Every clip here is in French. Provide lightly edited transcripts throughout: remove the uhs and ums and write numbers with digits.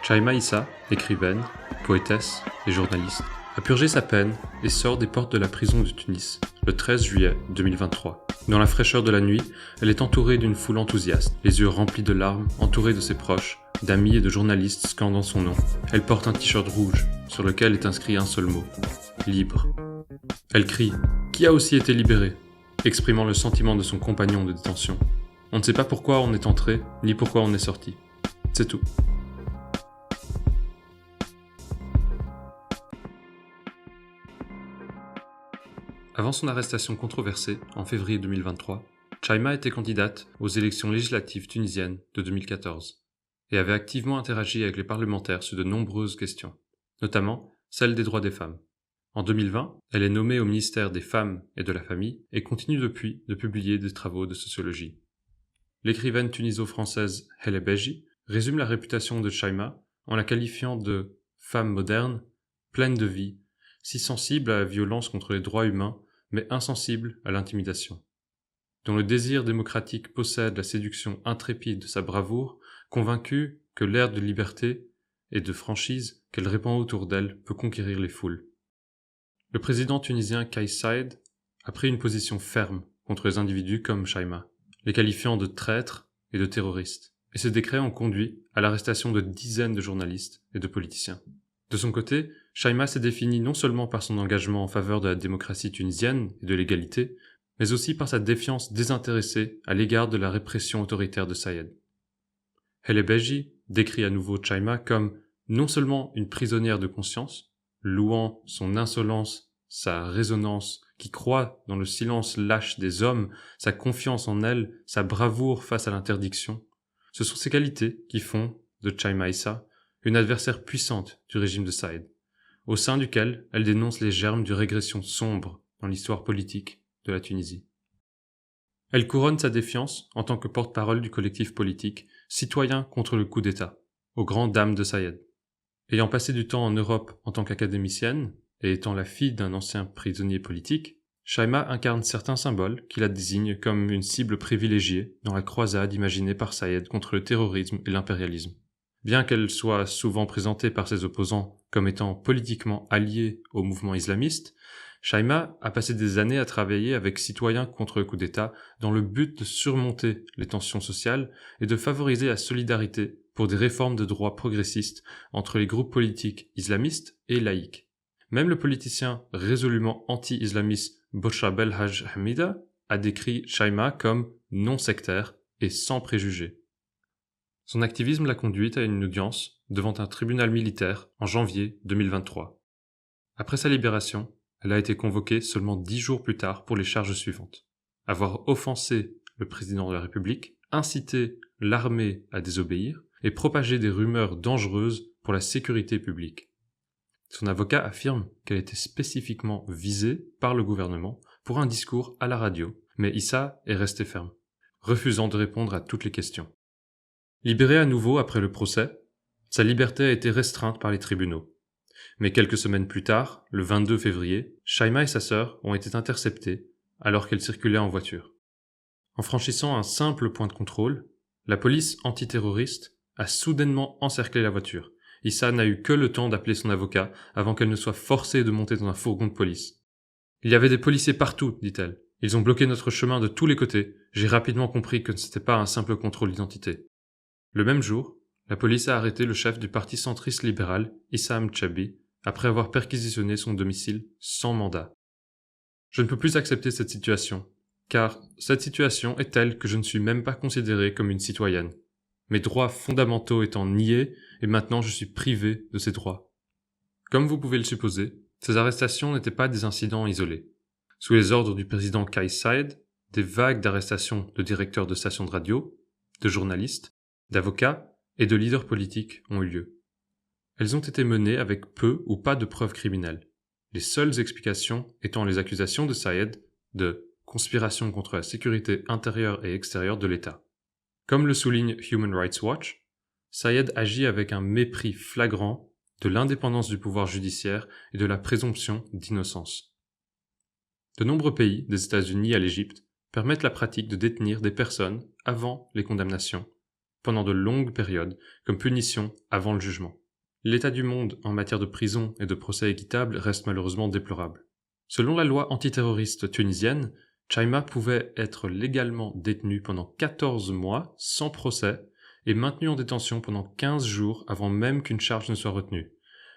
Chaima Issa, écrivaine, poétesse et journaliste, a purgé sa peine et sort des portes de la prison de Tunis le 13 juillet 2023. Dans la fraîcheur de la nuit, elle est entourée d'une foule enthousiaste, les yeux remplis de larmes, entourée de ses proches, d'amis et de journalistes scandant son nom. Elle porte un t-shirt rouge, sur lequel est inscrit un seul mot : libre. Elle crie « Qui a aussi été libéré ?» exprimant le sentiment de son compagnon de détention. On ne sait pas pourquoi on est entré, ni pourquoi on est sorti. C'est tout. Avant son arrestation controversée, en février 2023, Chaima était candidate aux élections législatives tunisiennes de 2014 et avait activement interagi avec les parlementaires sur de nombreuses questions, notamment celle des droits des femmes. En 2020, elle est nommée au ministère des Femmes et de la Famille et continue depuis de publier des travaux de sociologie. L'écrivaine tuniso-française Hele Beji résume la réputation de Chaima en la qualifiant de « femme moderne, pleine de vie, si sensible à la violence contre les droits humains, mais insensible à l'intimidation, dont le désir démocratique possède la séduction intrépide de sa bravoure, convaincue que l'air de liberté et de franchise qu'elle répand autour d'elle peut conquérir les foules. » Le président tunisien Kais Saied a pris une position ferme contre les individus comme Chaima, les qualifiant de traîtres et de terroristes, et ces décrets ont conduit à l'arrestation de dizaines de journalistes et de politiciens. De son côté, Chaima s'est définie non seulement par son engagement en faveur de la démocratie tunisienne et de l'égalité, mais aussi par sa défiance désintéressée à l'égard de la répression autoritaire de Saied. Hele Beji décrit à nouveau Chaima comme non seulement une prisonnière de conscience, louant son insolence, sa résonance, qui croit dans le silence lâche des hommes, sa confiance en elle, sa bravoure face à l'interdiction. Ce sont ces qualités qui font de Chaima Issa une adversaire puissante du régime de Saied, au sein duquel elle dénonce les germes d'une régression sombre dans l'histoire politique de la Tunisie. Elle couronne sa défiance en tant que porte-parole du collectif politique Citoyens contre le coup d'État, aux grandes dames de Saied. Ayant passé du temps en Europe en tant qu'académicienne, et étant la fille d'un ancien prisonnier politique, Chaima incarne certains symboles qui la désignent comme une cible privilégiée dans la croisade imaginée par Saied contre le terrorisme et l'impérialisme. Bien qu'elle soit souvent présentée par ses opposants comme étant politiquement alliée au mouvement islamiste, Chaima a passé des années à travailler avec Citoyens contre le coup d'État dans le but de surmonter les tensions sociales et de favoriser la solidarité pour des réformes de droits progressistes entre les groupes politiques islamistes et laïcs. Même le politicien résolument anti-islamiste Bocha Belhaj Hamida a décrit Chaima comme non sectaire et sans préjugés. Son activisme l'a conduite à une audience devant un tribunal militaire en janvier 2023. Après sa libération, elle a été convoquée seulement 10 jours plus tard pour les charges suivantes : avoir offensé le président de la République, incité l'armée à désobéir et propager des rumeurs dangereuses pour la sécurité publique. Son avocat affirme qu'elle était spécifiquement visée par le gouvernement pour un discours à la radio, mais Issa est restée ferme, refusant de répondre à toutes les questions. Libérée à nouveau après le procès, sa liberté a été restreinte par les tribunaux. Mais quelques semaines plus tard, le 22 février, Chaima et sa sœur ont été interceptées alors qu'elles circulaient en voiture. En franchissant un simple point de contrôle, la police antiterroriste a soudainement encerclé la voiture. Issa n'a eu que le temps d'appeler son avocat avant qu'elle ne soit forcée de monter dans un fourgon de police. « Il y avait des policiers partout, dit-elle. Ils ont bloqué notre chemin de tous les côtés. J'ai rapidement compris que ce n'était pas un simple contrôle d'identité. » Le même jour, la police a arrêté le chef du parti centriste libéral, Issam Chabi, après avoir perquisitionné son domicile sans mandat. Je ne peux plus accepter cette situation, car cette situation est telle que je ne suis même pas considérée comme une citoyenne. Mes droits fondamentaux étant niés, et maintenant je suis privé de ces droits. Comme vous pouvez le supposer, ces arrestations n'étaient pas des incidents isolés. Sous les ordres du président Kais Saied, des vagues d'arrestations de directeurs de stations de radio, de journalistes, d'avocats et de leaders politiques ont eu lieu. Elles ont été menées avec peu ou pas de preuves criminelles, les seules explications étant les accusations de Saied de conspiration contre la sécurité intérieure et extérieure de l'État. Comme le souligne Human Rights Watch, Saied agit avec un mépris flagrant de l'indépendance du pouvoir judiciaire et de la présomption d'innocence. De nombreux pays, des États-Unis à l'Égypte, permettent la pratique de détenir des personnes avant les condamnations, pendant de longues périodes comme punition avant le jugement. L'état du monde en matière de prison et de procès équitable reste malheureusement déplorable. Selon la loi antiterroriste tunisienne, Chaima pouvait être légalement détenu pendant 14 mois sans procès et maintenu en détention pendant 15 jours avant même qu'une charge ne soit retenue.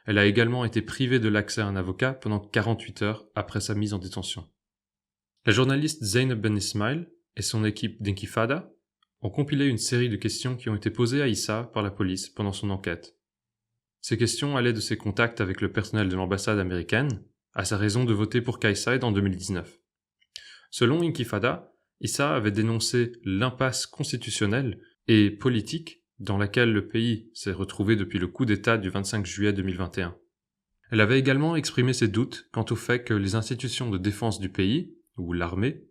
Elle a également été privée de l'accès à un avocat pendant 48 heures après sa mise en détention. La journaliste Zeynep Ben Ismail et son équipe d'Intifada ont compilé une série de questions qui ont été posées à Issa par la police pendant son enquête. Ces questions allaient de ses contacts avec le personnel de l'ambassade américaine à sa raison de voter pour Kais Saied en 2019. Selon Intifada, Issa avait dénoncé l'impasse constitutionnelle et politique dans laquelle le pays s'est retrouvé depuis le coup d'État du 25 juillet 2021. Elle avait également exprimé ses doutes quant au fait que les institutions de défense du pays, ou l'armée,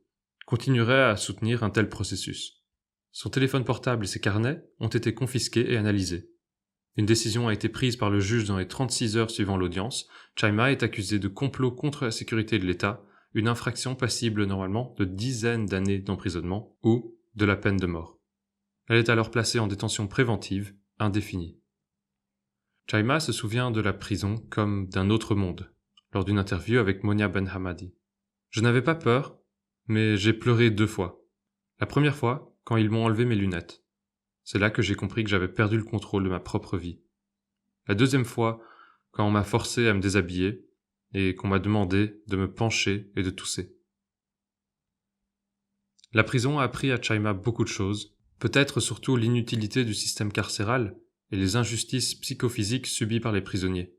continueraient à soutenir un tel processus. Son téléphone portable et ses carnets ont été confisqués et analysés. Une décision a été prise par le juge dans les 36 heures suivant l'audience. Chaima est accusée de complot contre la sécurité de l'État, une infraction passible normalement de dizaines d'années d'emprisonnement ou de la peine de mort. Elle est alors placée en détention préventive, indéfinie. Chaima se souvient de la prison comme d'un autre monde, lors d'une interview avec Monia Ben Hamadi. « Je n'avais pas peur, mais j'ai pleuré 2 fois. La première fois, quand ils m'ont enlevé mes lunettes. C'est là que j'ai compris que j'avais perdu le contrôle de ma propre vie. La deuxième fois, quand on m'a forcé à me déshabiller et qu'on m'a demandé de me pencher et de tousser. » La prison a appris à Chaima beaucoup de choses, peut-être surtout l'inutilité du système carcéral et les injustices psychophysiques subies par les prisonniers.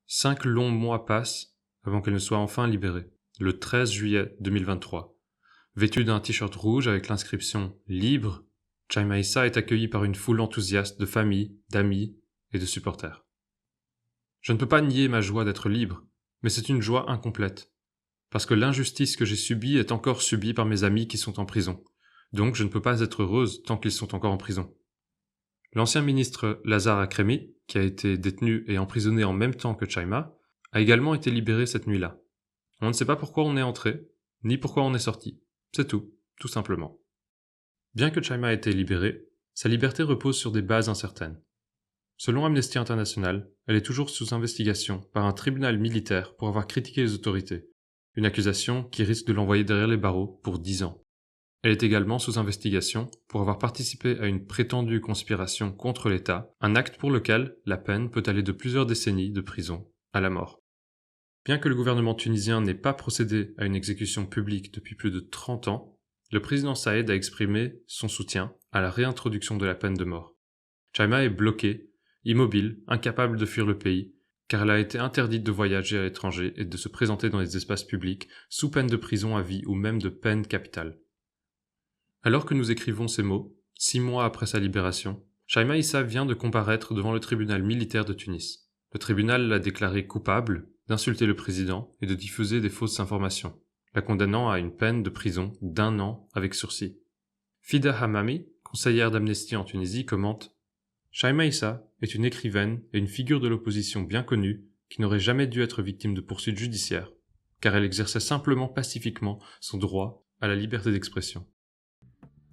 5 longs mois passent avant qu'elle ne soit enfin libérée, le 13 juillet 2023. Vêtue d'un t-shirt rouge avec l'inscription « Libre », Chaima Issa est accueillie par une foule enthousiaste de familles, d'amis et de supporters. Je ne peux pas nier ma joie d'être libre, mais c'est une joie incomplète, parce que l'injustice que j'ai subie est encore subie par mes amis qui sont en prison. Donc je ne peux pas être heureuse tant qu'ils sont encore en prison. L'ancien ministre Lazare Akremi, qui a été détenu et emprisonné en même temps que Chaima, a également été libéré cette nuit-là. On ne sait pas pourquoi on est entré, ni pourquoi on est sorti. C'est tout simplement. Bien que Chaima ait été libérée, sa liberté repose sur des bases incertaines. Selon Amnesty International, elle est toujours sous investigation par un tribunal militaire pour avoir critiqué les autorités, une accusation qui risque de l'envoyer derrière les barreaux pour 10 ans. Elle est également sous investigation pour avoir participé à une prétendue conspiration contre l'État, un acte pour lequel la peine peut aller de plusieurs décennies de prison à la mort. Bien que le gouvernement tunisien n'ait pas procédé à une exécution publique depuis plus de 30 ans, le président Saïed a exprimé son soutien à la réintroduction de la peine de mort. Chaima est bloquée, immobile, incapable de fuir le pays, car elle a été interdite de voyager à l'étranger et de se présenter dans les espaces publics, sous peine de prison à vie ou même de peine capitale. Alors que nous écrivons ces mots, 6 mois après sa libération, Chaima Issa vient de comparaître devant le tribunal militaire de Tunis. Le tribunal l'a déclaré coupable d'insulter le président et de diffuser des fausses informations, la condamnant à une peine de prison d'1 an avec sursis. Fida Hamami, conseillère d'Amnesty en Tunisie, commente « Chaima Issa est une écrivaine et une figure de l'opposition bien connue qui n'aurait jamais dû être victime de poursuites judiciaires, car elle exerçait simplement pacifiquement son droit à la liberté d'expression. »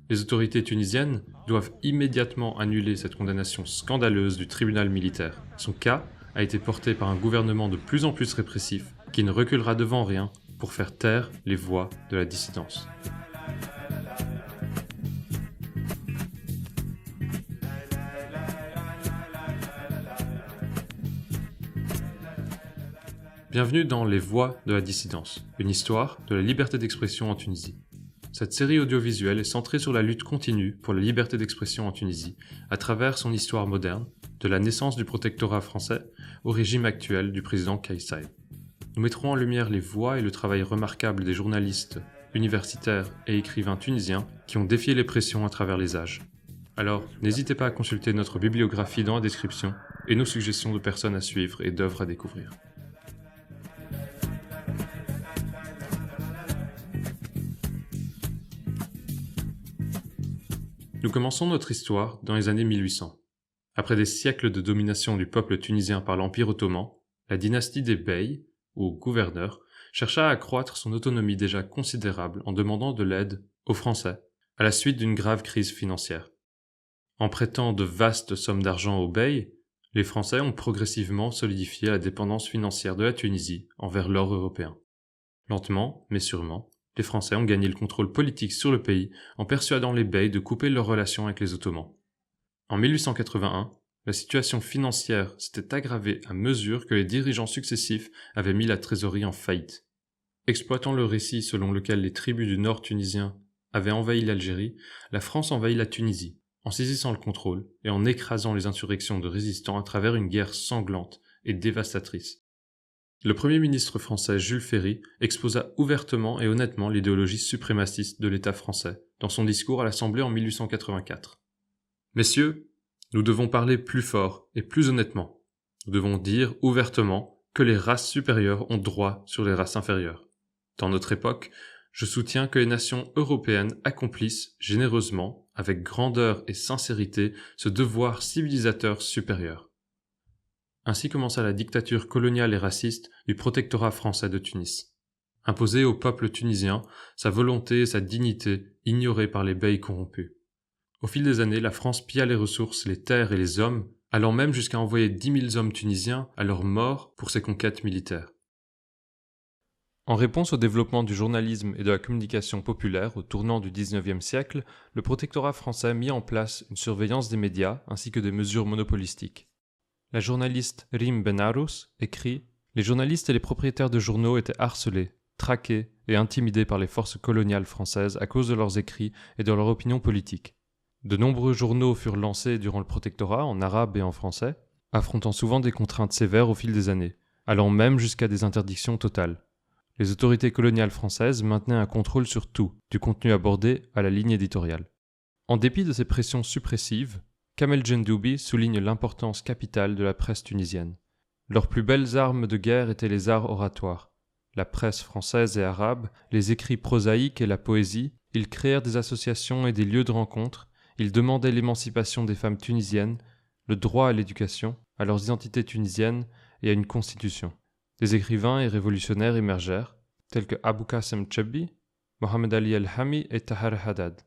Les autorités tunisiennes doivent immédiatement annuler cette condamnation scandaleuse du tribunal militaire. Son cas a été porté par un gouvernement de plus en plus répressif qui ne reculera devant rien pour faire taire les voix de la dissidence. Bienvenue dans Les Voix de la dissidence, une histoire de la liberté d'expression en Tunisie. Cette série audiovisuelle est centrée sur la lutte continue pour la liberté d'expression en Tunisie, à travers son histoire moderne, de la naissance du protectorat français au régime actuel du président Kais Saied. Nous mettrons en lumière les voix et le travail remarquable des journalistes, universitaires et écrivains tunisiens qui ont défié les pressions à travers les âges. Alors, n'hésitez pas à consulter notre bibliographie dans la description et nos suggestions de personnes à suivre et d'œuvres à découvrir. Nous commençons notre histoire dans les années 1800. Après des siècles de domination du peuple tunisien par l'Empire ottoman, la dynastie des Beys, ou gouverneurs, chercha à accroître son autonomie déjà considérable en demandant de l'aide aux Français, à la suite d'une grave crise financière. En prêtant de vastes sommes d'argent au Bey, les Français ont progressivement solidifié la dépendance financière de la Tunisie envers l'or européen. Lentement, mais sûrement, les Français ont gagné le contrôle politique sur le pays en persuadant les Beys de couper leurs relations avec les Ottomans. En 1881, la situation financière s'était aggravée à mesure que les dirigeants successifs avaient mis la trésorerie en faillite. Exploitant le récit selon lequel les tribus du nord tunisien avaient envahi l'Algérie, la France envahit la Tunisie, en saisissant le contrôle et en écrasant les insurrections de résistants à travers une guerre sanglante et dévastatrice. Le Premier ministre français Jules Ferry exposa ouvertement et honnêtement l'idéologie suprémaciste de l'État français dans son discours à l'Assemblée en 1884. Messieurs, nous devons parler plus fort et plus honnêtement. Nous devons dire ouvertement que les races supérieures ont droit sur les races inférieures. Dans notre époque, je soutiens que les nations européennes accomplissent généreusement, avec grandeur et sincérité, ce devoir civilisateur supérieur. Ainsi commença la dictature coloniale et raciste du protectorat français de Tunis. Imposer au peuple tunisien sa volonté et sa dignité ignorées par les beys corrompus. Au fil des années, la France pilla les ressources, les terres et les hommes, allant même jusqu'à envoyer 10 000 hommes tunisiens à leur mort pour ses conquêtes militaires. En réponse au développement du journalisme et de la communication populaire au tournant du XIXe siècle, le protectorat français mit en place une surveillance des médias ainsi que des mesures monopolistiques. La journaliste Rim Benarous écrit « Les journalistes et les propriétaires de journaux étaient harcelés, traqués et intimidés par les forces coloniales françaises à cause de leurs écrits et de leur opinion politique. De nombreux journaux furent lancés durant le protectorat en arabe et en français, affrontant souvent des contraintes sévères au fil des années, allant même jusqu'à des interdictions totales. Les autorités coloniales françaises maintenaient un contrôle sur tout, du contenu abordé à la ligne éditoriale. En dépit de ces pressions suppressives, Kamel Gendoubi souligne l'importance capitale de la presse tunisienne. Leurs plus belles armes de guerre étaient les arts oratoires. La presse française et arabe, les écrits prosaïques et la poésie, ils créèrent des associations et des lieux de rencontre, ils demandaient l'émancipation des femmes tunisiennes, le droit à l'éducation, à leurs identités tunisiennes et à une constitution. Des écrivains et révolutionnaires émergèrent, tels que Abou Qassem Chebbi, Mohamed Ali El-Hami et Tahar Haddad.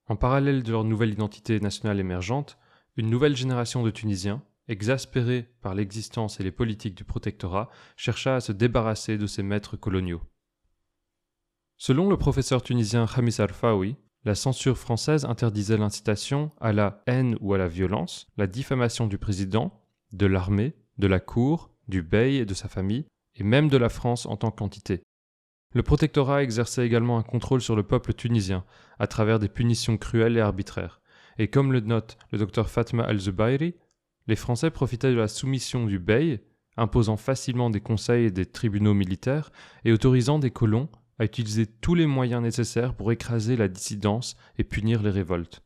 En parallèle de leur nouvelle identité nationale émergente, une nouvelle génération de Tunisiens, exaspérés par l'existence et les politiques du protectorat, chercha à se débarrasser de ces maîtres coloniaux. Selon le professeur tunisien Khamis Arfaoui, la censure française interdisait l'incitation à la haine ou à la violence, la diffamation du président, de l'armée, de la cour, du bey et de sa famille, et même de la France en tant qu'entité. Le protectorat exerçait également un contrôle sur le peuple tunisien, à travers des punitions cruelles et arbitraires. Et comme le note le docteur Fatma Al-Zubayri, les Français profitaient de la soumission du bey, imposant facilement des conseils et des tribunaux militaires, et autorisant des colons à utiliser tous les moyens nécessaires pour écraser la dissidence et punir les révoltes.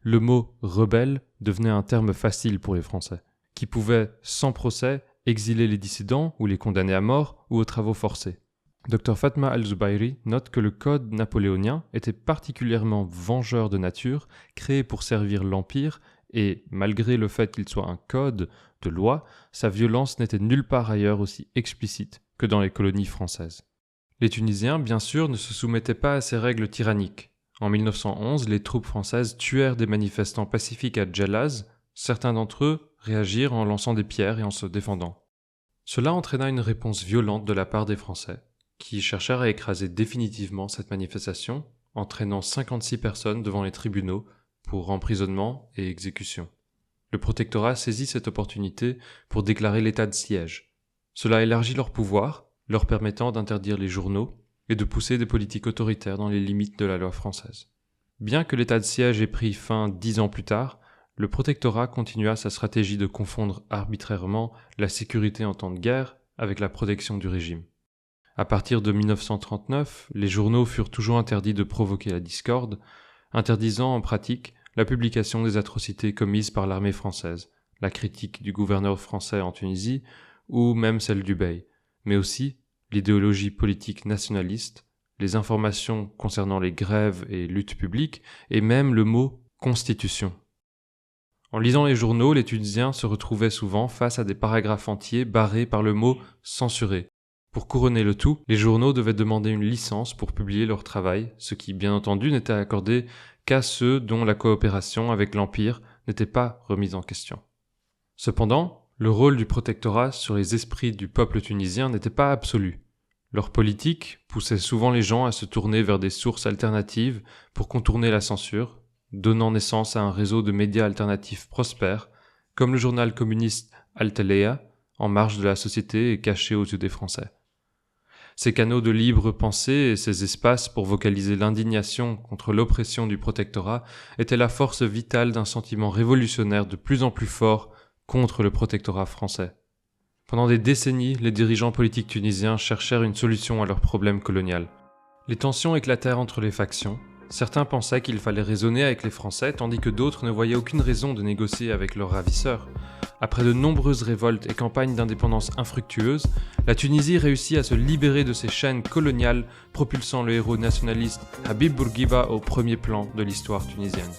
Le mot « rebelle » devenait un terme facile pour les Français, qui pouvaient, sans procès, exiler les dissidents ou les condamner à mort ou aux travaux forcés. Dr Fatma Al-Zubayri note que le code napoléonien était particulièrement vengeur de nature, créé pour servir l'Empire, et, malgré le fait qu'il soit un code de loi, sa violence n'était nulle part ailleurs aussi explicite que dans les colonies françaises. Les Tunisiens, bien sûr, ne se soumettaient pas à ces règles tyranniques. En 1911, les troupes françaises tuèrent des manifestants pacifiques à Djelaz. Certains d'entre eux réagirent en lançant des pierres et en se défendant. Cela entraîna une réponse violente de la part des Français, qui cherchèrent à écraser définitivement cette manifestation, entraînant 56 personnes devant les tribunaux pour emprisonnement et exécution. Le protectorat saisit cette opportunité pour déclarer l'état de siège. Cela élargit leur pouvoir, leur permettant d'interdire les journaux et de pousser des politiques autoritaires dans les limites de la loi française. Bien que l'état de siège ait pris fin 10 ans plus tard, le protectorat continua sa stratégie de confondre arbitrairement la sécurité en temps de guerre avec la protection du régime. À partir de 1939, les journaux furent toujours interdits de provoquer la discorde, interdisant en pratique la publication des atrocités commises par l'armée française, la critique du gouverneur français en Tunisie ou même celle du bey, mais aussi l'idéologie politique nationaliste, les informations concernant les grèves et luttes publiques et même le mot « constitution ». En lisant les journaux, les Tunisiens se retrouvaient souvent face à des paragraphes entiers barrés par le mot « censuré ». Pour couronner le tout, les journaux devaient demander une licence pour publier leur travail, ce qui, bien entendu, n'était accordé qu'à ceux dont la coopération avec l'Empire n'était pas remise en question. Cependant, le rôle du protectorat sur les esprits du peuple tunisien n'était pas absolu. Leur politique poussait souvent les gens à se tourner vers des sources alternatives pour contourner la censure, donnant naissance à un réseau de médias alternatifs prospères, comme le journal communiste Al-Talea, en marge de la société et caché aux yeux des Français. Ces canaux de libre pensée et ces espaces pour vocaliser l'indignation contre l'oppression du protectorat étaient la force vitale d'un sentiment révolutionnaire de plus en plus fort contre le protectorat français. Pendant des décennies, les dirigeants politiques tunisiens cherchèrent une solution à leur problème colonial. Les tensions éclatèrent entre les factions. Certains pensaient qu'il fallait raisonner avec les Français, tandis que d'autres ne voyaient aucune raison de négocier avec leurs ravisseurs. Après de nombreuses révoltes et campagnes d'indépendance infructueuses, la Tunisie réussit à se libérer de ses chaînes coloniales, propulsant le héros nationaliste Habib Bourguiba au premier plan de l'histoire tunisienne.